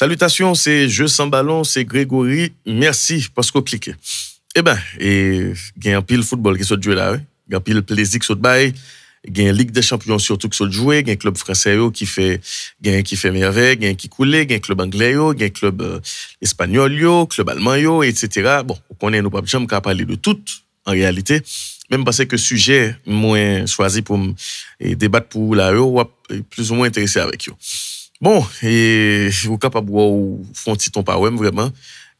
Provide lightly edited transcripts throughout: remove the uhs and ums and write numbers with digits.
Salutations, c'est Jeux sans ballon, c'est Grégory. Merci parce que vous cliquez. Eh ben, il y a un pile football qui se joue là, il y a un pile plaisir qui se bail, il y a une Ligue des Champions surtout qui se joue, il y a un club français qui fait merveille, il y a un qui coule, il y a un club anglais, il y a un club espagnol, club allemand, etc. Bon, on connaît nous pas jamais qu'à parler de tout en réalité, même parce que sujet moins choisi pour débattre pour la plus ou moins intéressé avec eux. Bon, et vous capable ou font petit ton pas vraiment.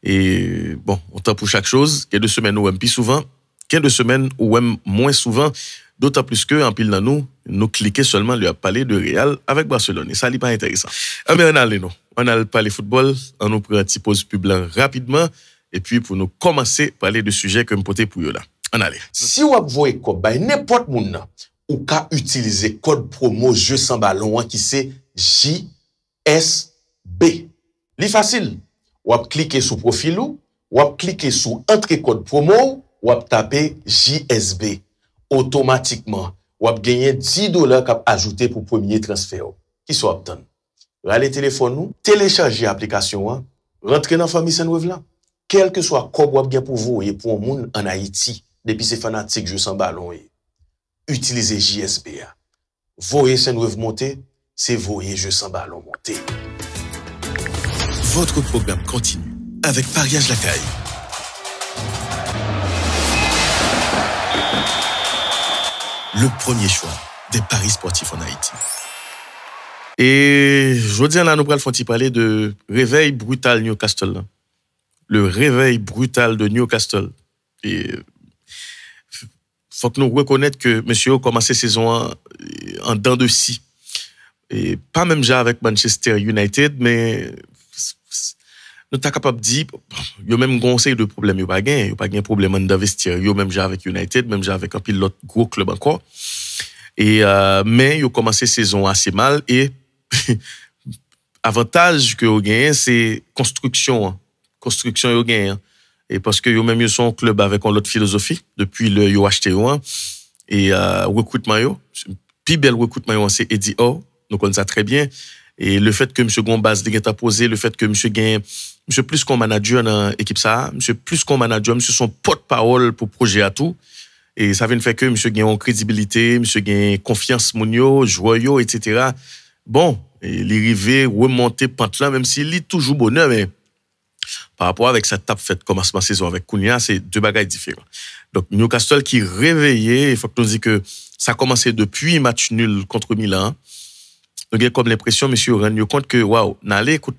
Et bon, on t'a pour chaque chose. Quelques semaines ou plus souvent, quelques semaines ou moins souvent. D'autant plus que, en pile dans nous cliquer seulement lui a parlé de Real avec Barcelone. Et ça n'est pas intéressant. Mais on allait, on a parlé football, on nous prend un petit pause pub rapidement. Et puis, pour nous commencer à parler de sujets que me porter pour eux là. On allait. Si vous voyez quoi, n'importe monde, ou qu'à utiliser code promo Jeux sans ballon qui c'est JSB. Li facile. Ou cliquer sur profil ou cliquer sur entrée code promo ou taper JSB. Automatiquement, ou gagner $10 qu'à ajouter pour premier transfert. Qui soit obtenu. Rale téléphone nous, télécharger l'application, rentrer dans famille Saint-Web là. Quel que soit quoi ou bien pour vous et pour un monde en Haïti, depuis ces fanatiques Jeux sans ballon, utilisez JSB. Voyez Saint-Web monter, c'est voyez Jeux sans ballon monter. Votre programme continue avec Pariage Lacaille. Le premier choix des paris sportifs en Haïti. Et je dis là, nous allons parler de réveil brutal Newcastle. Le réveil brutal de Newcastle. Et faut que nous reconnaître que monsieur a commencé saison en dents de scie. Et pas même déjà avec Manchester United, mais nous sommes capables de dire, il y a même conseil de problème, il n'y a pas de problème d'investir, il y a même déjà avec United, même déjà avec un pilote gros club encore. Et, mais il a commencé saison assez mal et avantage que vous gagnez, c'est construction. Construction, vous gagnez. Et parce que vous même eu son club avec une autre philosophie, depuis le yo acheté un. Et recrutement, plus bel recrutement, c'est Eddie Howe, nous connaissons ça très bien. Et le fait que M. Gombaz a posé, le fait que M. Gain, M. plus qu'on manager dans l'équipe ça, M. plus qu'on manager, M. son porte-parole pour projet à tout. Et ça vient de faire que M. Gain en crédibilité, M. Gain confiance mounio, joyeux, etc. Bon, il est arrivé, remonter pente-là, même s'il est toujours bonheur, mais par rapport avec cette tape faite commencement saison avec Kounia, c'est deux bagages différents. Donc, Newcastle qui réveillé, il faut que nous disions que ça a commencé depuis match nul contre Milan. Donc, il y a comme l'impression, monsieur, rendre compte que, waouh, n'allez, écoute,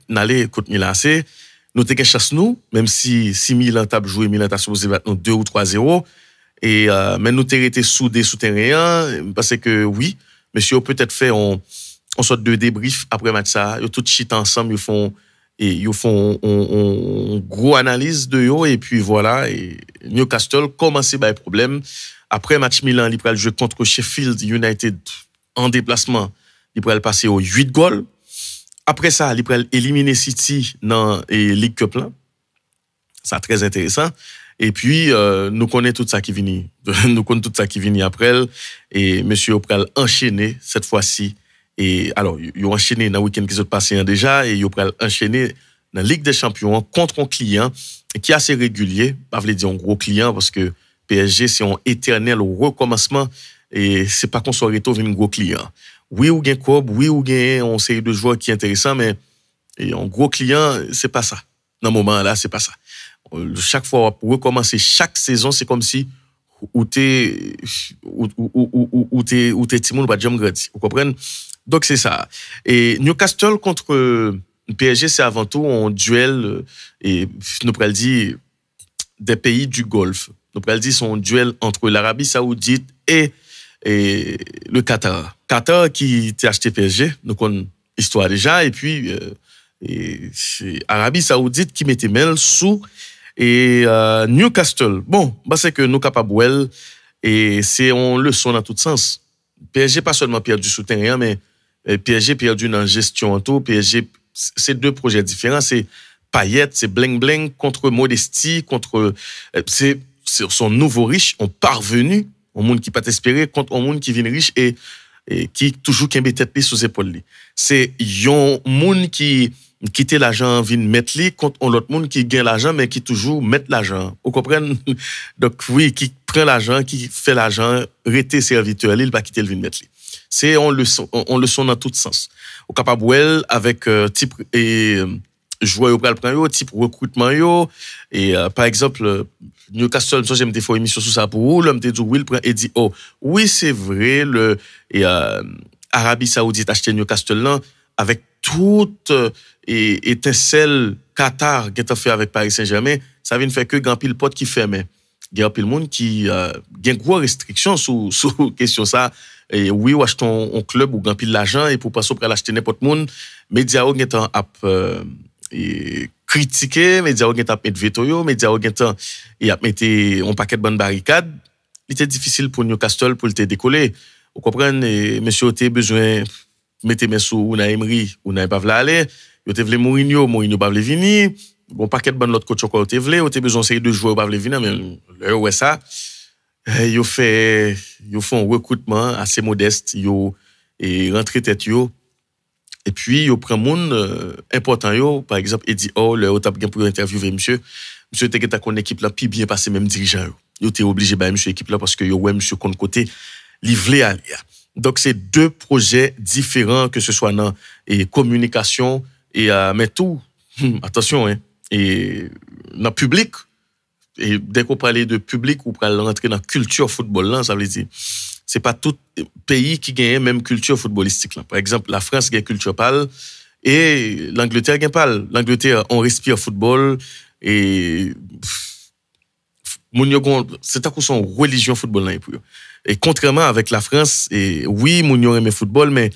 Milan, c'est, nous t'es chasse nous, même si Milan t'a joué, Milan t'a supposé battre nous 2 ou 3-0, et, mais nous t'es été soudés sous terrain, parce que, oui, monsieur, peut-être fait, on sorte de débrief après match ça, ils tout chit ensemble, ils font une gros analyse de eux, et puis voilà, et Newcastle commence par les problèmes. Après match Milan, il prend le jeu contre Sheffield United en déplacement. Il pourrait passer aux 8 goals. Après ça, il pourrait éliminer City dans la League Cup. C'est très intéressant. Et puis, nous connaissons tout ça qui vient. Nous connaissons tout ça qui vient après. Et monsieur pourrait enchaîner cette fois-ci. Et alors, il a enchaîné dans le week-end qui s'est passé déjà. Et il pourrait enchaîner dans la Ligue des Champions contre un client qui est assez régulier. Pas veut dire un gros client parce que PSG, c'est un éternel recommencement. Et c'est pas qu'on soit retourné un gros client. Oui, ou gain Cobb, oui, ou gain on série de joueurs qui est intéressant, mais un gros client, c'est pas ça. Dans le moment là, c'est pas ça. Chaque fois, pour recommencer chaque saison, c'est comme si ou t'es Timon pas jamais grandi. Vous comprenez? Donc c'est ça. Et Newcastle contre PSG, c'est avant tout un duel et nous pourrions dire des pays du Golfe. Nous pourrions dire c'est un duel entre l'Arabie Saoudite et le Qatar. Qatar qui t'a acheté PSG, nous connaissons l'histoire déjà, et puis c'est Arabie Saoudite qui mettait mail sous et Newcastle. Bon, bah c'est que nous capables et c'est une leçon dans tout sens. PSG pas seulement perdu sous terrain, mais PSG perdu dans la gestion en tout. PSG, c'est deux projets différents. C'est Payet, c'est bling bling contre Modestie, contre c'est son nouveau riche, on parvenu. Un monde qui pas espéré contre un monde qui vient riche et et qui toujours qui tête li sous épaule li. C'est yon moun qui quitter l'argent vient mettre li contre l'autre monde qui gagne l'argent mais qui toujours met l'argent. Vous comprenez? Donc oui, qui prend l'argent, qui fait l'argent, rester serviteur, il va quitter le vient mettre li. C'est on le son dans tout sens. Au capable avec type et joueur au pral prend type recrutement yo et par exemple Newcastle j'aime des fois émission sur ça pour vous l'homme te dit Will prend et dit oh oui c'est vrai le et Arabie Saoudite acheté Newcastle là avec toute étincelle Qatar qui a fait avec Paris Saint-Germain ça vient faire que grand pile porte qui fermait il y a pile monde qui gagne gros restrictions sur question ça et oui ou acheter un club ou grand pile l'argent et pour passer pour l'acheter n'importe monde média ou temps et critiquer média ou temps mettre veto yo média ou temps et a mettre un paquet de bonnes barricades il était difficile pour Newcastle pour le décoller vous comprenez monsieur a besoin mettre mes sous ou na Emery ou na pas vle aller yo te vle Mourinho pas vle venir bon paquet de bonnes l'autre coach encore te vle ou te besoin série de joueurs pas vle venir mais ouais ça yo font un recrutement assez modeste yo et rentrer tête yo et puis yo prend monde important yo par exemple Eddie Hall le t'a bien pour interviewer monsieur était ta kon équipe là puis bien passé même dirigeant yo t'es obligé ba monsieur équipe là parce que yo ouais monsieur kon côté livré à donc c'est deux projets différents que ce soit dans et communication et mais tout attention hein et dans public et dès qu'on parle de public ou pour rentrer dans culture football là ça veut dire c'est pas tout pays qui gagne même culture footballistique là par exemple la France gagne culture pâle et l'Angleterre gagne pâle l'Angleterre on respire football et c'est à cause son religion football là et contrairement avec la France et oui moun yo aime football mais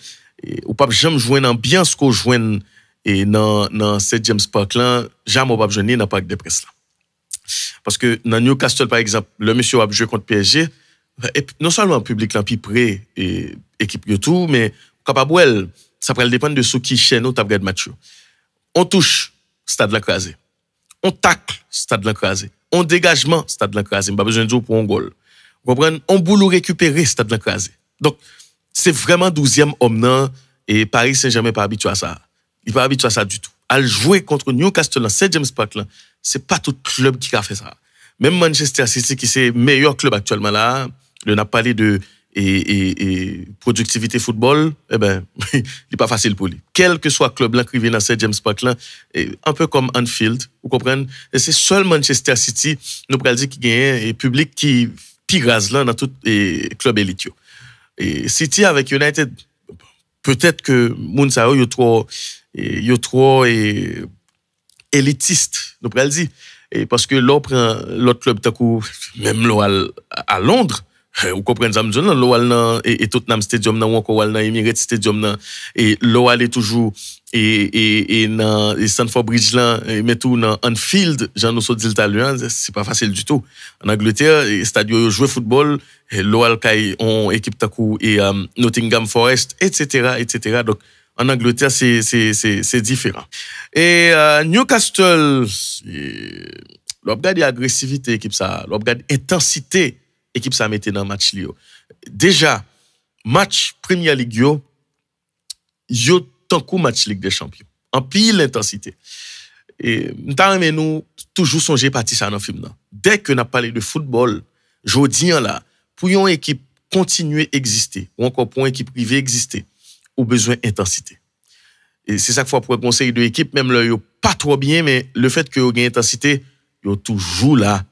ou pas jamais jouer dans ambiance qu'on joue et dans St James Park là jamais pas jouer dans parc de presse là parce que dans Newcastle par exemple le monsieur a joué contre PSG et non seulement le public là puis prêt et équipe yo tout mais capable ça va dépendre de ceux qui chaîne ou t'a regardé match on touche stade là crasé on tacle stade là crasé on dégagement stade là crasé pas besoin de jouer pour un goal vous comprenez on boulot récupérer stade là crasé donc c'est vraiment 12e homme nan et Paris Saint-Germain pas habitué à ça il pas habitué à ça du tout à jouer contre Newcastle dans St James Park là c'est pas tout club qui a fait ça même Manchester City qui c'est meilleur club actuellement là on a parlé de et productivité football eh ben il est pas facile pour lui quel que soit club là qui vient dans St James Park là un peu comme Anfield vous comprenez et c'est seul Manchester City nous pourrait dire qui gagne et public qui pirase là dans tout club élite et City avec United peut-être que moun sa yo trop élitiste nous pourrait dire et parce que l'autre club takou même là à Londres vous comprenez ça me l'OL et Tottenham Stadium nan ou encore dans Emirates Stadium nan et l'OL est toujours et dans Stamford Bridge là mais tout dans Anfield Jean nous dit italien c'est pas facile du tout en Angleterre stade yo jouer football l'OL kay on équipe takou et Nottingham Forest etc. donc en Angleterre c'est différent et Newcastle l'obgade agressivité équipe ça l'obgade intensité équipe ça mettait dans match li yo. Déjà match Premier League yo tant coup match Ligue des Champions. En pile intensité. Et nous toujours songer parti ça dans film là. Dès que n'a parlé de football, jodi là pour une équipe continuer exister ou encore pour une équipe privée exister, ou besoin intensité. Et c'est ça qu'il faut pour conseiller de équipe même là yo pas trop bien mais le fait que yo gagne intensité, yo toujours là.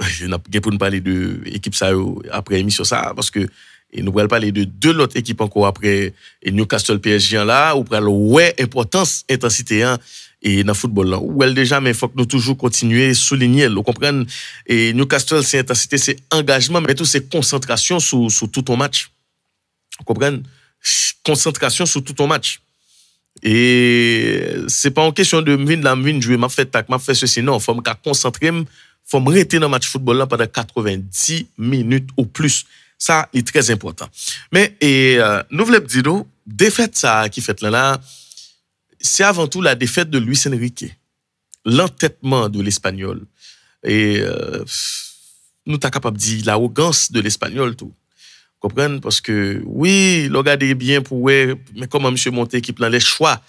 Je n'ai pas pour nous parler de l'équipe ça après émission ça parce que et nous allons parler de deux autres équipes encore après et Newcastle PSG là ou pour ouais importance intensité et dans football là ou elle déjà mais faut que nous toujours continuer souligner vous comprenez et Newcastle c'est intensité c'est engagement mais tout c'est concentration sur tout ton match vous comprenez concentration sur tout ton match et c'est pas en question de venir jouer m'a fait tac m'a fait ceci non faut me concentrer faut me rester dans match football là pendant 90 minutes ou plus. Ça est très important. Mais nous voulons dire défaite ça qui fait là c'est avant tout la défaite de Luis Enrique. L'entêtement de l'Espagnol et nous t'as capable de dire l'arrogance de l'Espagnol tout. Comprenez? Parce que, oui, regardez bien pour ouais, mais comment monsieur monte équipe là, les choix.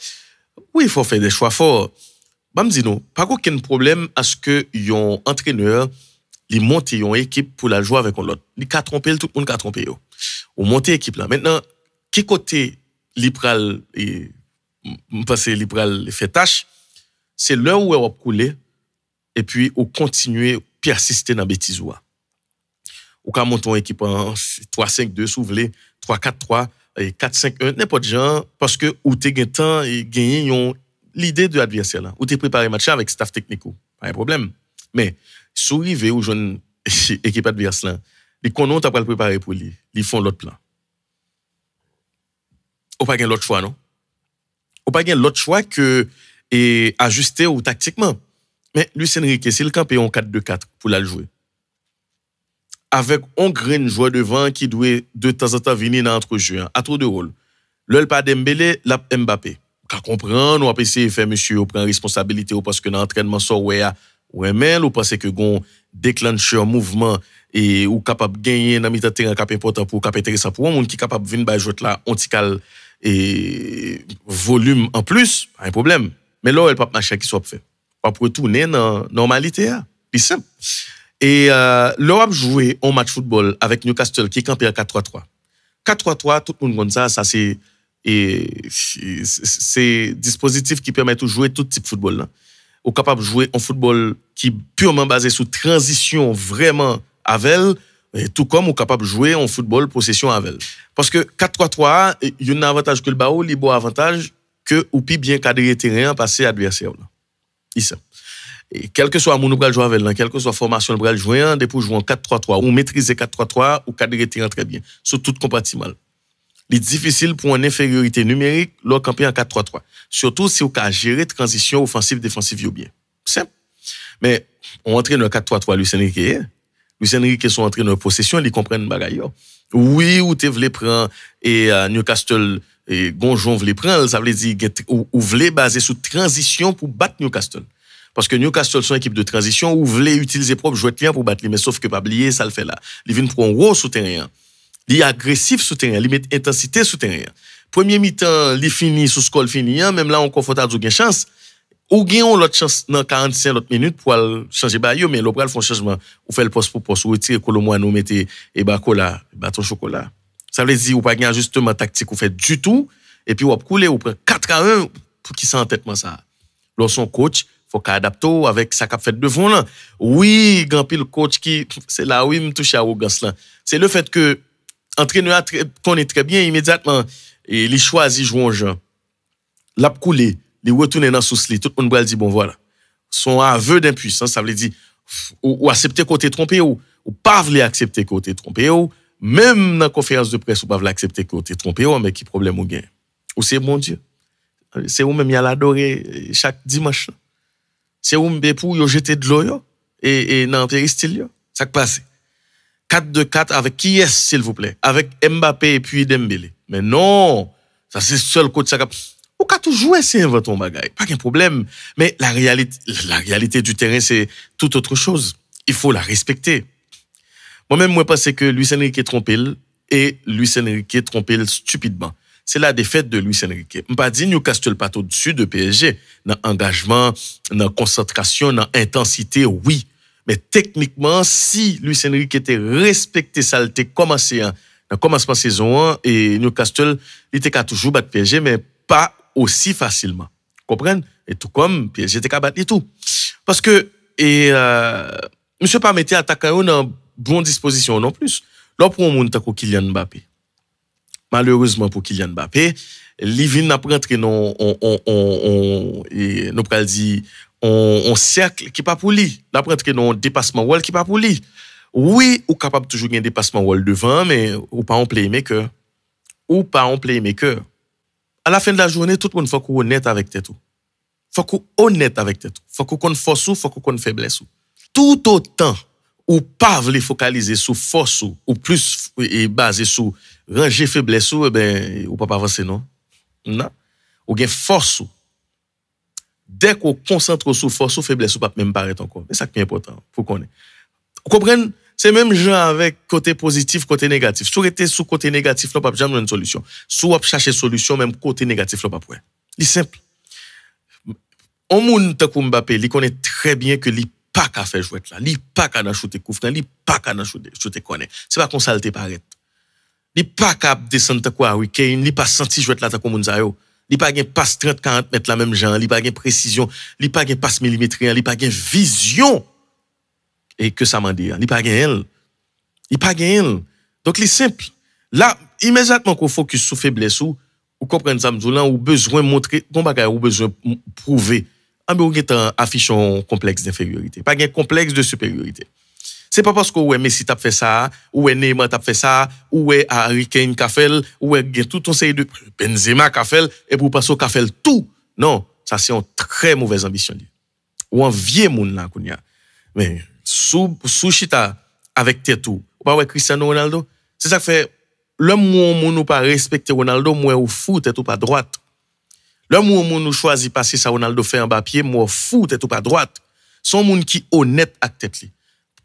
Oui, il faut faire des choix forts. Bah, me dis non, pas aucun problème à ce que yon entraîneur, il monte yon équipe pour la jouer avec l'autre. Il a trompé, tout le monde a trompé yo. Ou monter équipe là. Maintenant, qui côté l'ipral et passer l'ipral fait tâche, c'est l'heure où on va couler et puis on continuer persister dans bêtise ou ka monter une équipe en 3-5-2 si vous voulez, 3-4-3 et 4-5-1 n'importe genre parce que ou t'es gain temps et gagner l'idée de l'adversaire là ou t'es préparé match avec staff technique pas un problème mais si vous arrivez ou jeune équipe adverse là les connant t'as pas le préparer pour lui ils font l'autre plan ou pas gain l'autre choix non ou pas gain l'autre choix que et ajuster ou tactiquement mais Luis Enrique c'est le campé en 4-2-4 pour la jouer avec un grain joueur devant qui doit de temps en temps venir dans entre-jeu à tour de rôle. Le pas Dembélé, la Mbappé. Qu'à comprendre, on va essayer de faire monsieur prend responsabilité parce que dans l'entraînement sort ouais mais ou parce que gon déclencheur mouvement et ou capable gagner dans mi-temps terrain cap important pour cap intéressant pour un monde qui capable venir ba jouer là ontical et volume en plus, pas un problème. Mais là elle pas marcher qui soit fait. Pas pour retourner dans normalité puis simple. Et l'Europe joué un match football avec Newcastle qui campait à 4-3-3. 4-3-3, tout le monde comme ça c'est dispositif qui permet de jouer tout type de football là. Ou capable de jouer un football qui purement basé sur transition vraiment avec et tout comme ou capable de jouer un football possession avec. Parce que 4-3-3, il y a un avantage que le baou, il a un avantage que ou puis bien cadrer terrain passer adversaire là. Ici. Et quel que soit mon bral jouer avec, quelle que soit formation le bral jouer, depuis jouer en 4-3-3 ou maîtriser 4-3-3 ou cadrer terrain très bien, sur tout compartiment. Il est difficile pour une infériorité numérique leur camper en 4-3-3, surtout si on peut gérer transition offensive défensive bien. Simple. Mais on entraîne le 4-3-3 Luis Enrique sont entraîneurs de possession, ils comprennent bagaille. Oui, ou te voulez prendre et Newcastle et Gonjon voulait prendre, ça veut dire ou voulez baser sur transition pour battre Newcastle. Parce que Newcastle sont une équipe de transition où voulait utiliser propre joueur client pour battre, mais sauf que pas oublier, ça le fait là. Il vient pour un gros souterrain. Il est agressif souterrain, il met intensité souterrain. Premier mi-temps, il finit sous score fini, même là on confortable ou gain chance. Ou gain l'autre chance dans 45 l'autre minutes pour changer baillot, mais l'opéral font changement, ou fait le poste pour poste, ou retirer Colomboano mettez et bacola, bâton chocolat. Ça veut dire ou pas gain ajustement tactique ou fait du tout et puis ou couler ou prend 4-1 pour qui ça en tête ça. Lorsqu'on coach faut qu'à adapter avec ça qu'a fait devant là. Oui, grand pile coach qui c'est là où il me touche à arrogance là. C'est le fait que entraîneur connaît très bien immédiatement et il choisit jouer un jeu. L'a couler, il retourner dans sous lit, tout le monde va dire bon voilà. Son aveu d'impuissance, ça veut dire ou accepter côté trompé ou pas vouloir accepter côté trompé ou même dans conférence de presse ou pas vouloir accepter côté trompé ou mais qui problème ou gain. Ou c'est mon Dieu. C'est où même il y a l'adorer chaque dimanche. C'est où m'be pour yo jeter de l'eau et dans péristyle yo. Ça qui passe. 4-2-4 avec qui est s'il vous plaît? Avec Mbappé et puis Dembélé. Mais non, ça c'est seul coach ça ou ka tout jouer c'est inventer un bagage, pas de problème, mais la réalité du terrain c'est tout autre chose. Il faut la respecter. Moi-même moi pense que Luis Enrique trompé et Luis Enrique trompé stupidement. C'est la défaite de Luis Enrique. Je ne pas dire Newcastle pas au-dessus de PSG. Dans engagement, dans concentration, dans intensité, oui. Mais techniquement, si Luis Enrique était respecté ça, il était commencé dans commencement saison 1 et Newcastle, il était toujours battre PSG, mais pas aussi facilement. Comprenez? Et tout comme PSG était capable battre et tout. Parce que, monsieur pas mettre attaquant dans bonne disposition non plus. Là, pour un monde comme Kylian Mbappé. Malheureusement pour Kylian Mbappé, Livin n'a pas rentré dans on cercle qui pas pour lui. N'a pas rentré dans dépassement wall qui pas pour lui. Oui, ou capable toujours gagner dépassement wall devant mais ou pas en playmaker. Ou pas en playmaker. À la fin de la journée, tout le monde faut qu'on honnête avec tête. Faut qu'on honnête avec tête. Faut qu'on force ou faut qu'on faiblesse. Tout autant ou pas veut focaliser sur force ou plus et basé sur ranger faiblesse ou ou pas avancer non. Non. Ou gain force. Dès qu'on concentre sur force ou faiblesse ou pas même paraître encore. C'est ça qui est important. Faut qu'on ait. Vous comprenez c'est même gens avec côté positif, côté négatif. Si vous êtes sous côté négatif, là, pas jamais une solution. Si vous cherchez solution, même côté négatif, là, pas pour. C'est simple. On moun te kou Mbappé, il connaît très bien que li pas qu'à faire jouer là, li pas qu'à shooter coup franc, li pas qu'à shooter connaît. C'est pas qu'on salte paraît. Li pas qu'à descendre quoi week-end, li pas senti jouer là ta comme ça yo. Li pas gen passe 30-40 mètres la même genre, li pas gen précision, li pas gen passe millimétrique, li pas gen vision. Et que ça m'en dit, li pas gen elle. Li pas gen elle. Donc li simple. Là, immédiatement qu'on focus sur faiblesse ou comprendre ça m'dou là ou besoin montrer bon bagay ou besoin prouver. Ou gen affiche un complexe d'infériorité. Pas gen complexe de supériorité. C'est pas parce que ouais Messi t'a fait ça, ou ouais Neymar t'a fait ça, ou ouais Harry Kane t'a fait, ou ouais tout ton série de Benzema t'a fait et pour passer t'a fait tout. Non, ça c'est une très mauvaise ambition. Ou un vieux monde là kounya. Mais sous chita avec tête tout. Ou pas ouais Cristiano Ronaldo, c'est ça que fait l'homme où nous pas respecter Ronaldo, moi ou fou tête ou pas droite. L'homme où nous choisit passer ça Ronaldo fait en bas pied, moi fou tête ou pas droite. Son monde qui honnête avec tête li.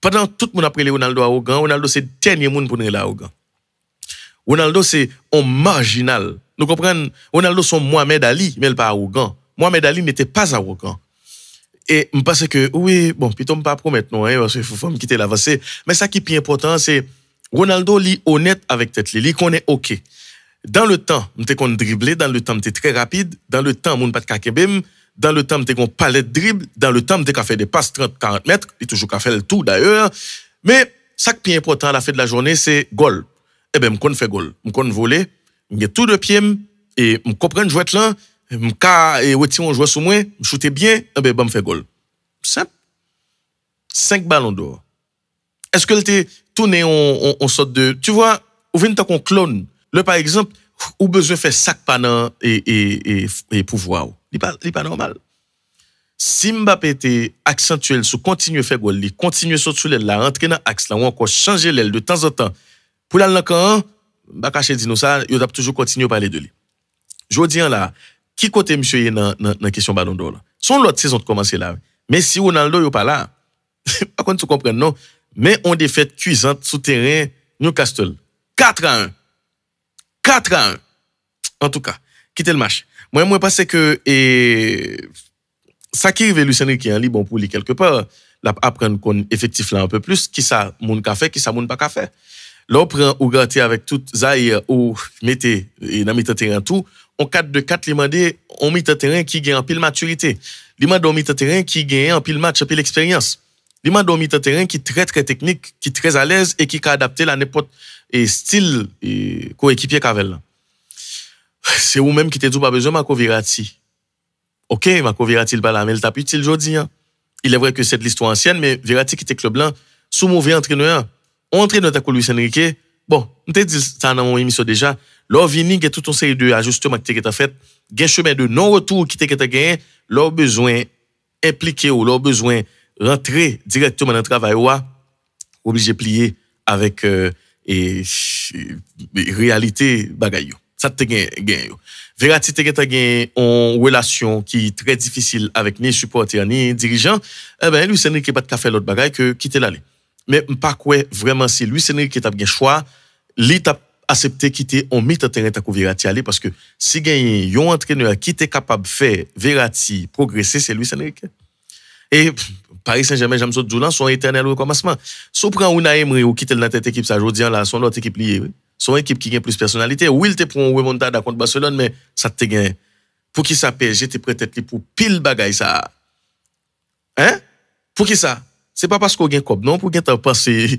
Pendant tout le monde après Ronaldo arrogant, Ronaldo c'est le dernier monde pour nous arrogant. Ronaldo c'est un marginal. Nous comprenons, Ronaldo son Mohamed Ali, mais il pas arrogant. Mohamed Ali n'était pas arrogant. Et je pense que oui, bon, plutôt pas promettre non hein, parce qu'il faut me quitter l'avancée, mais ça qui est plus important c'est Ronaldo li honnête avec tête li connaît OK. Dans le temps, m'était qu'on dribbler, dans le temps m'était très rapide, dans le temps moun pas de kakebem, dans le temps m'était qu'on palette dribble, dans le temps m'était qu'on fait des passes 30-40 mètres, il toujours qu'à faire le tout d'ailleurs. Mais ça qui est important à la fin de la journée c'est goal. Eh ben m'kon fait goal, m'kon voler, m'gè tout de pied et m'comprendre jouer là, m'ka et retirer un joueur sous moi, m'shooter bien, eh ben me fait goal. Simple. 5 ballons d'or. Est-ce que t'es tourné en sorte de tu vois, ou vient tant qu'on clone. Le par exemple, ou besoin faire sac pendant et pouvoir. Il pas normal. Si Mbappé était accentuel sur continuer faire goal, continuer sur l'aile la rentrer dans axe là ou encore changer l'aile de temps en temps. Pour la l'encan, ba cacher dit nous ça, il doit toujours continuer parler de lui. Je dis là, qui côté monsieur dans question ballon d'or là. Son l'autre saison de commencer là. Mais si Ronaldo yo pas là, par contre tu comprends non, mais on défaite cuisante sous terrain Newcastle 4-1. 4-1. En tout cas, quittez le match. Moi pense que ça qui arrive Luis Enrique en bon pour lui quelque part, là apprendre qu'on effectif là un peu plus qui ça moun ka fait, qui ça moun pas ka fait. Là on prend ou gratter avec tout Zaire ou mettez dans mi-temps terrain tout, on 4-2-4 li mandé on mi-temps terrain qui gagne en pile maturité. Li mandé on mi-temps terrain qui gagne en pile match, en pile expérience. Li mandé on mi-temps terrain qui très très technique, qui très à l'aise et qui peut adapter à n'importe style coéquipier qu'avec. C'est ou même qui te dit pas besoin Marco Verratti. OK, Marco Verratti il pas là mais il t'a utile aujourd'hui. Il est vrai que c'est de l'histoire ancienne mais Verratti qui était club blanc sous mauvais entraîneur. Entraîneur de Luis Enrique. Bon, on t'a dit ça dans mon émission déjà. Là vini que toute une série de ajustements qui t'a fait, gain chemin de non retour qui t'a gagné, leur besoin impliqué ou leur besoin rentrer directement dans le travail ou obligé plier avec réalité bagay yo. Ça te gain yo. Verratti te gain en relation qui est très difficile avec ni supporters ni dirigeants. Eh ben Luis Enrique pas de faire l'autre bagay que quitter l'aller. Mais pas quoi vraiment si Luis Enrique t'a bien choix, li t'a accepté quitter on mit terrain ta Verratti aller parce que si gagne yon entraîneur qui était capable faire Verratti progresser c'est Luis Enrique. Et Paris Saint-Germain j'aime ça Doulan son éternel recommencement. Si on prend Unai Emery ou quitter dans cette équipe ça jodi là son autre équipe liée. Son équipe qui gagne plus personnalité. Oui, il te prend un remontada contre Barcelone mais ça te gagne. Pour qui ça PSG te peut-être pour pile bagay ça. Hein? Pour qui ça? C'est pas parce qu'on gagne cop non pour gagne penser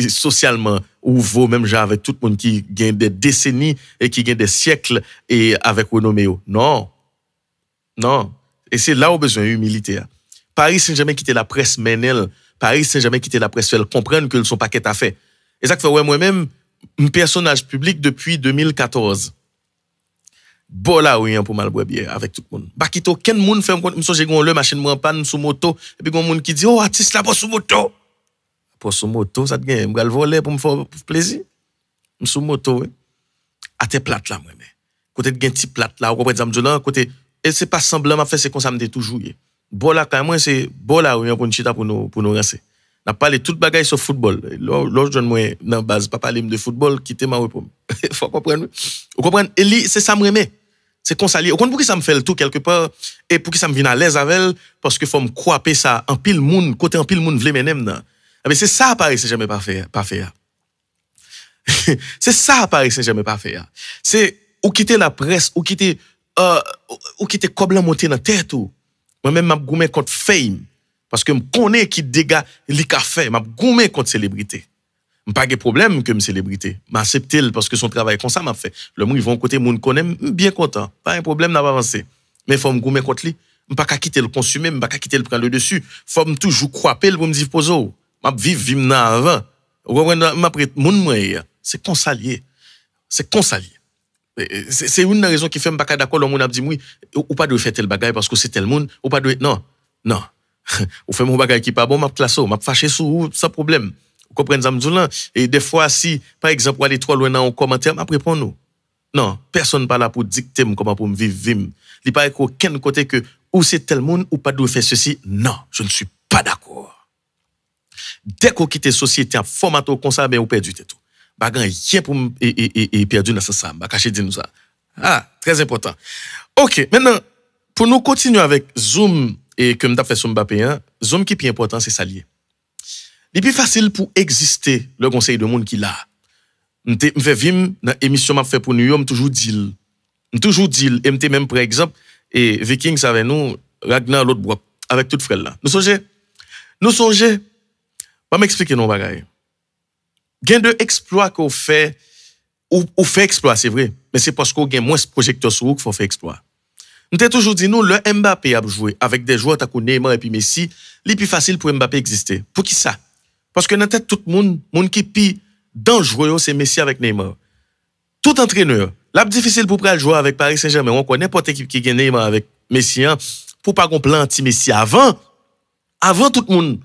socialement ou vaut même genre avec tout le monde qui gagne des décennies et qui gagne des siècles et avec renommée. Non. Non. Et c'est là où besoin d'humilité. Paris Saint-Germain quitter la presse menel, Paris Saint-Germain quitter la presse fait comprendre que son paquet a fait. Et ça fait ouais moi-même un personnage public depuis 2014. Bon là oui pour mal boire bière avec tout le monde. Ba kito ken moun fait m'so j'ai gon le machine moi panne sous moto et puis gon moun qui dit oh artiste là pas sous moto. Pas sous moto ça te gagne m'gal voler pour me faire plaisir. Sous moto oui. À tes plates là moi mais. Côté de gen petit plate là, on comprend ça là côté et c'est pas semblant m'a fait c'est comme ça me toujours. Bon là quand moi c'est bon là oui pour une chita pour nous rancer. n'a parlé toute bagaille sur football. L'autre jeune moi dans base pas parler de football quitter ma repos. Faut comprendre. Vous comprenez? Et c'est ça me remet. C'est consalier. Vous comprenez pour qui ça me fait le tout quelque part et pour qui ça me vient à l'aise avec elle parce que faut me croiper ça en pile monde côté en pile monde vle menem nan. Mais c'est ça Paris Saint-Germain pas fait. C'est ça Paris Saint-Germain pas fait. C'est ou quitter la presse ou quitter comme la monter dans tête ou moi-même m'a goumé contre fame parce que me connais qui dégâts li ka fait m'a goumé contre célébrité. Pas de problème que me célébrité. M'accepter parce que son travail comme ça m'a fait. Le monde ils vont côté monde connaît bien content. Pas un problème n'a pas avancé. Mais faut me goumé contre lui. Pas qu'à quitter le consumer, pas qu'à quitter le prendre le dessus. Faut me toujours croiper pour me dire poso. M'a vivre nan avant. M'a prête monde moi. C'est consalier. C'est consalier. C'est une raison qui fait me pas d'accord le monde a dit oui ou pas de faire tel bagaille parce que c'est tel monde ou pas de non. Ou fait mon bagaille qui pas bon m'a classé, m'a fâché sous sans problème. Vous comprenez ça m'doulan et des fois si par exemple aller trop loin dans un commentaire m'a répond nous. Non, personne pas là pour dicter comment pour me vivre. Il pas aucun côté que ou c'est tel monde ou pas de faire ceci. Non, je ne suis pas d'accord. Dès qu'on quitte société en formato comme ça ben ou perdu tout. Bagan rien pour et perdu dans ça ba cacher dire nous ça. Ah, très important. OK, maintenant pour nous continuer avec Zoom et que m't'a fait sur Mbappé hein, Zoom qui est plus important c'est s'allier. Il est plus facile pour exister le conseil de monde qui là. M'te fait vivre dans émission m'a fait pour nous me toujours dit et m'te même par exemple et Vikings avec nous Ragnar l'autre bois avec tout frère là. Nous songez pas m'expliquer non bagaille. Gain de exploit qu'on fait ou fait exploit c'est vrai mais c'est parce qu'on gain moins projecteur sur qu'il faut faire exploit. Nous t'ai toujours dit nous le Mbappé a joué avec des joueurs comme Neymar et puis Messi, c'est plus facile pour Mbappé exister. Pour qui ça? Parce que dans tête tout monde qui plus dangereux c'est Messi avec Neymar. Tout entraîneur, là difficile pour prendre jouer avec Paris Saint-Germain, on connaît n'importe équipe qui gagne Neymar avec Messi hein, pour pas qu'on plan anti Messi avant tout le monde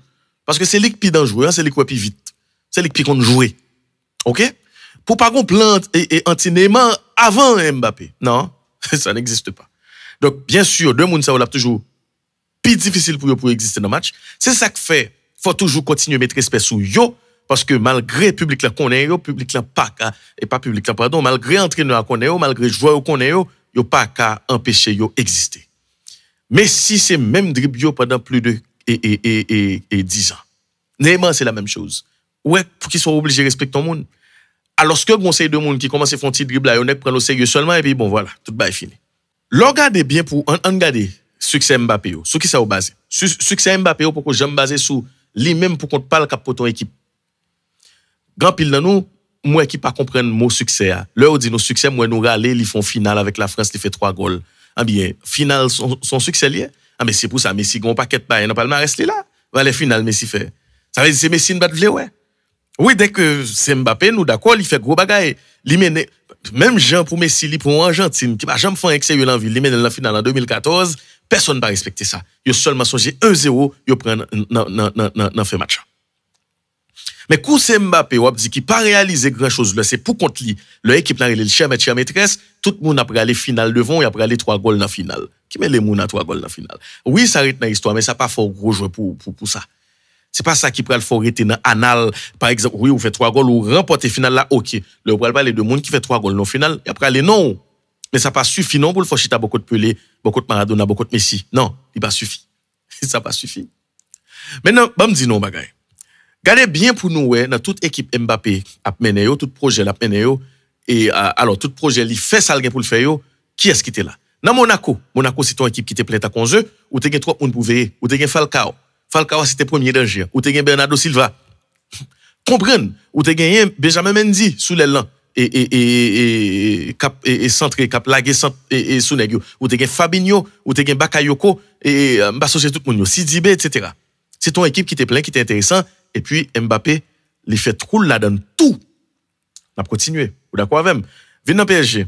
parce que c'est lui qui plus dangereux, c'est lui qui plus vite. C'est lui qui compte jouer. OK? Pour pas qu'on plante et anti-Neymar avant Mbappé. Non, ça n'existe pas. Donc, bien sûr, deux mondes ça va toujours plus difficile pour exister dans le match. C'est ça que fait. Faut toujours continuer à mettre respect sur yo parce que malgré public là connaît yo, public là pas et pas public là pardon, malgré entraîneur connaît yo, malgré joueur connaît yo pas qu'à empêcher yo exister. Mais si c'est même dribble yo pendant plus de 10 ans. Neymar c'est la même chose. Ouais, pour qu'ils soient obligés de respecter ton monde. Alors que conseil de monde qui commence à faire un petit dribble là, on est prendre au sérieux seulement et puis bon voilà, tout va fini. Regardez bien pour regarder succès Mbappé sur qui ça au basé. Succès Mbappé pour que j'aime basé sur lui-même pour qu'on parle cap pour ton équipe. Grand pile dans nous, moi qui pas comprendre mot succès. Leur dit nos succès moi nous râler, ils font finale avec la France, ils fait 3 goals. Ah bien, finale son succès lié. Ah mais c'est pour ça Messi gon paquet pas, non palmarès là. Va les finale Messi fait. Ça veut dire c'est Messi ne bat ouais. Oui, dès que c'est Mbappé, nous d'accord, il fait gros bagaille. Il mène même Jean pour Messi, li pour Argentine, qui va jamais faire excellent en ville, il mène la finale en 2014, personne ne va respecter ça. Il seulement songé 1-0, il prend dans fait match. Mais quand c'est Mbappé, on dit qu'il pas réalisé grand chose là, c'est pour contre lui. L'équipe là il cher maîtresse, tout le monde après aller finale devant, et après aller 3 goals dans finale. Qui met les moun à 3 goals dans finale. Oui, ça arrête dans l'histoire, mais ça pas fort gros joueur pour ça. C'est pas ça qui pral faut arrêter dans anal par exemple oui vous fait 3 goals ou remporter finale là OK le pral parler de monde qui fait 3 goals non finale et après aller non mais ça pas suffit non pour le Fochita beaucoup de Pelé beaucoup de Maradona beaucoup de Messi non il pas suffit ça pas suffit maintenant ba me dit non bagaille regardez bien pour nous dans toute équipe Mbappé a mené yo tout projet l'a mené yo et alors tout projet li fait ça pour le faire yo qui est-ce qui était là dans Monaco c'est ton équipe qui était plein à conjeu ou t'es trop monde pour veiller ou t'es Falcao c'était premier danger ou t'es Bernardo Silva comprendre ou t'es gagné Benjamin Mendy sous l'aile et centré cap lagué et sous nèg ou t'es Fabinho ou t'es Bakayoko et m'associer tout le monde Sidibé etc. C'est ton équipe qui était plein qui était intéressant et puis Mbappé il fait trop là dans tout on va continuer ou d'accord avec vient dans PSG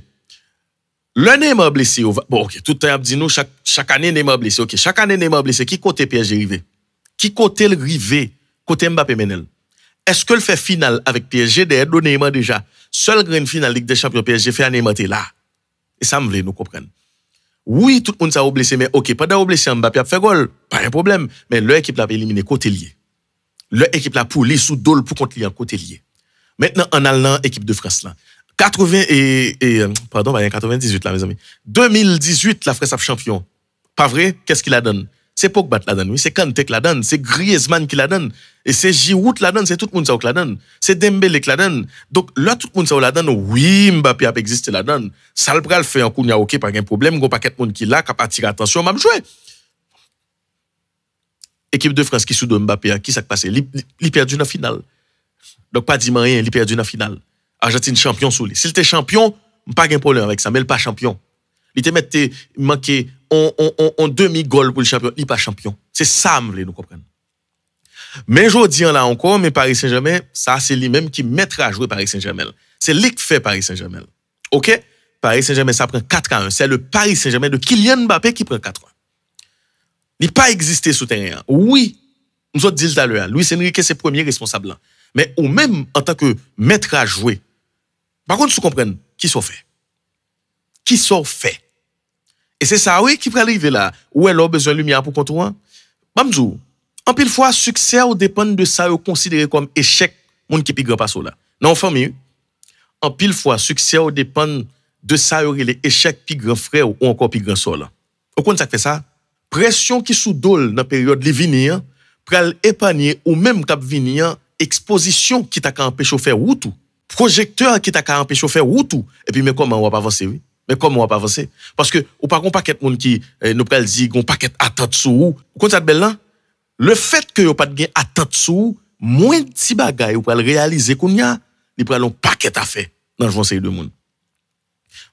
le Neymar blessé bon OK tout le temps dit nous chaque année Neymar blessé OK chaque année Neymar blessé qui côté PSG rivé qui côté le rivé côté Mbappé menel est-ce que le fait finale avec PSG derrière Neymar déjà seul grande finale Ligue des Champions PSG fait Neymar là et ça me veut nous comprendre oui tout le monde ça blessé mais OK pendant blessé Mbappé a fait goal pas un problème mais l'équipe l'a éliminé côté lié Leur équipe là pour les sous dol pour contre li en côté lié. Maintenant en allant équipe de France là. 80 pardon, 98 là mes amis. 2018 la France a champion. Pas vrai? Qu'est-ce qu'il la donne? C'est Pogba qui la donne, oui, c'est Kanté qui la donne, c'est Griezmann qui la donne, et c'est Giroud qui la donne, c'est tout le monde ça qui la donne, c'est Dembélé qui la donne. Donc là tout le monde ça la donne, oui, Mbappé a existé la donne. Ça le pral fait en coup, OK, pas de problème, gon paquet de monde qui là, qui attire attention, m'a joué. Équipe de France qui sous Mbappé, qui ça passé? Li perdu dans finale. Donc pas dit rien, li perdu dans finale. Argentine champion sous lui. S'il était champion, pas de problème avec ça, mais il pas champion. Il te mette manqué on demi-goal pour le champion, il pas champion. C'est ça me nous comprendre. Mais je dis là encore, mais Paris Saint-Germain, ça c'est lui-même qui mettra à jouer Paris Saint-Germain. C'est lui qui fait Paris Saint-Germain. OK? Paris Saint-Germain ça prend 4-1. C'est le Paris Saint-Germain de Kylian Mbappé qui prend 4-1. Il n'a pas existé sous terrain. Oui, nous autres dit tout à l'heure, Luis Enrique c'est premier responsable. Mais ou même en tant que maître à jouer. Par contre, vous comprenez qui sont fait. Qui sont fait. Et c'est ça, oui, qui peut arriver là. Où est-ce besoin de lumière pour contour? Mamzou, en pile fois, succès ou dépend de ça, ou considéré comme échec, mon qui pigre pas là. Non, famille, en pile fois, succès ou dépend de ça, ou les échecs pigre frère ou encore pigre sol. Au compte ça fait ça? Pression qui sous dol dans la période de venir, pral épargner ou même cap venir, exposition qui t'a qu'à empêcher faire ou tout. Projecteur qui t'a qu'à empêcher faire ou tout. Et puis, mais comment on va pas avancer, oui? Mais comment on va pas avancer? Parce que, ou pas qu'on paquet de monde qui, nous pral dit, qu'on paquet attente sous ou. Vous ça belle là? Le fait que yo pas de gain attente sous, moins de petits bagaille ou pral réaliser qu'on y a, il pral un paquet à faire dans le conseil de monde.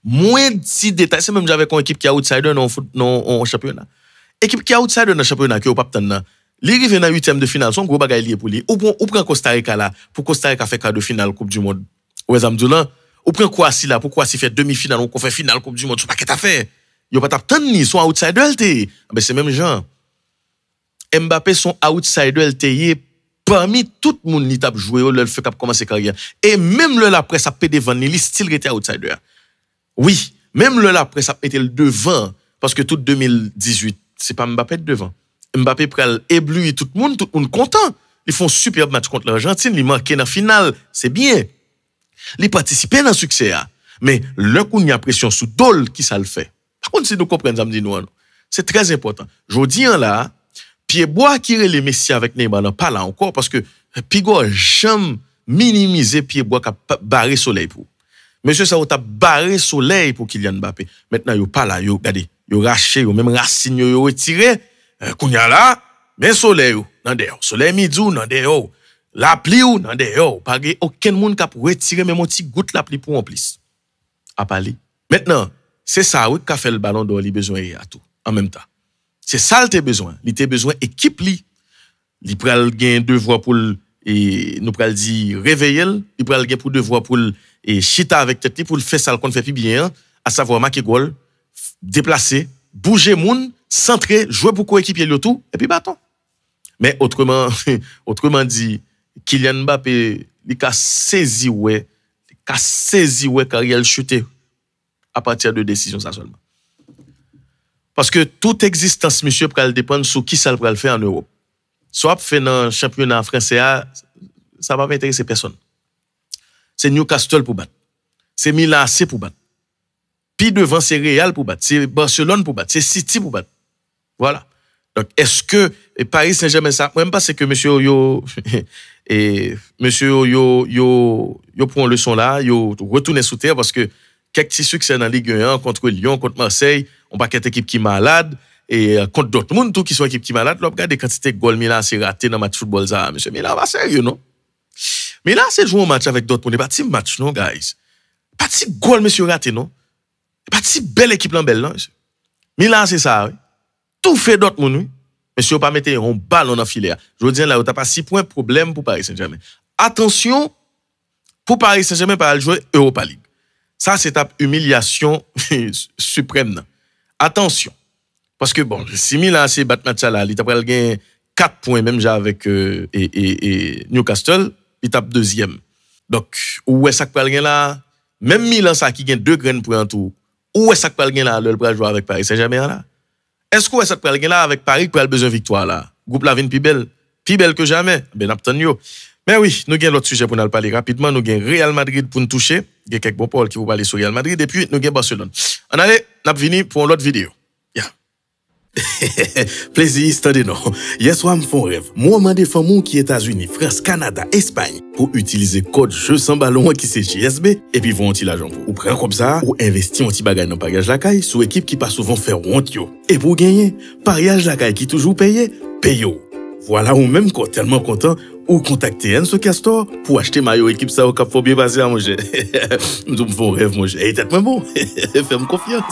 Moins de petits détails. C'est même j'avais une équipe qui est outsider dans championnat. Équipe qui est outsider dans le championnat, qui est au Paptan, li rive dans 8e de finale, son gros bagay lié pour lui. Ou prend Costa Rica là, pour Costa Rica fait quart de finale Coupe du Monde. Ou Zamdoulan, ou prend Croatie là, pour Croatie fait demi-finale, ou fait finale Coupe du Monde, c'est pas qu'à faire. Yo pas tap ni son outsider LT. Ben c'est même genre. Mbappé son outsider LT parmi tout le monde qui t'a joué, le fait cap commencer carrière. Et même le la presse a pédé devant, il style était outsider. Oui, même le la presse a été le devant parce que tout 2018, c'est pas Mbappé devant. Mbappé pral éblouir tout le monde content. Ils font superbe match contre l'Argentine, ils marquent dans la finale, c'est bien. Ils participent dans le succès. Mais le coup il y a pression sous dol qui ça le fait. Par contre, si nous comprenons ça me dit nous, c'est très important. Je dis là, Pierre-Bois qui les Messi avec Neymar non pas là encore parce que Pigo jamais minimiser Pierre-Bois qui a barré soleil pour. Monsieur ça a barré soleil pour Kylian Mbappé. Maintenant yo pas là, yo regardez, yo raché, yo même racine yo retiré. Kounya là, mais soleil ou nan dehors, soleil midi ou nan dehors, la pluie ou nan dehors, pas aucun monde qui peut retirer même un petit goutte la pluie pour en plus. A parler. Maintenant, c'est ça oui qu'a fait le ballon d'or, il besoin à tout en même temps. C'est ça le besoin, il a besoin équipe li pral gen devoir pour et nous pral dire réveiller, il pral gen pour devoir pour et chita avec tête pour faire ça qu'on fait plus bien, à savoir marquer goal, déplacer, bouger moun, centrer, jouer pour coéquipier le tout et puis bâton. Mais autrement dit, Kylian Mbappé, il a saisi carrière chuter à partir de décision ça seulement. Parce que toute existence monsieur pral dépendre sur qui ça pral faire en Europe. Soit fait dans le championnat français, ça va pas intéresser personne. C'est Newcastle pour battre. C'est Milan AC pour battre. Puis devant c'est Real pour battre, c'est Barcelone pour battre, c'est City pour battre. Voilà. Donc est-ce que Paris Saint-Germain ça même pas c'est que monsieur yo et monsieur yo prend le son là, yo retourner sous terre parce que quelques petits succès dans Ligue 1 contre Lyon, contre Marseille, on pas qu'une équipe qui malade et contre Dortmund tout qui sont équipe qui malade, là regardez quantité de goal Milan c'est raté dans match football ça monsieur Milan va sérieux non. Mais là c'est jouer un match avec Dortmund, pas petit match non guys. Pas petit goal monsieur raté non. Pas si belle équipe là belle non monsieur. Milan c'est ça oui. Tout fait Dortmund oui. Monsieur pas mettre un ballon dans filet. Je veux dire là tu as pas 6 points problème pour Paris Saint-Germain. Attention pour Paris Saint-Germain pour jouer Europa League. Ça c'est ta humiliation suprême. Non? Attention. Parce que bon, si Milan c'est battre match là, il t'a pral gagner 4 points même déjà avec et Newcastle, il tape deuxième. Donc où est-ce que pral gagner là? Même Milan ça qui gagne 2 graines pour un tour. Où est-ce que pral gagner là, le pral jouer avec Paris Saint-Germain là? Est-ce que est-ce que pral gagner là avec Paris pour besoin victoire là? Groupe la vinn plus belle plus belle que jamais. Ben, yo. Mais oui, nous avons l'autre sujet pour nous parler rapidement. Nous avons Real Madrid pour nous toucher. Il y a quelques bons Paul qui vont parler sur Real Madrid. Et puis, nous avons Barcelone. On allait, nous venir pour l'autre vidéo. Plaisir, attendez non. Hier soir, me font rêve. Moi, m'a demandé qui États-Unis, France, Canada, Espagne pour utiliser code jeu sans ballon qui c'est JSB et puis vont l'argent pour. Ou prendre comme ça, ou investir un petit bagage dans bagage la caille sous équipe qui pas souvent faire honte yo. Et pour gagner, pariage la caille qui toujours payé, payo. Voilà ou même quand tellement content ou contacter Enzo Castor pour acheter maillot équipe ça au cap faut bien basé à manger. Nous me font rêve manger. Et tête bon. Fais-moi confiance.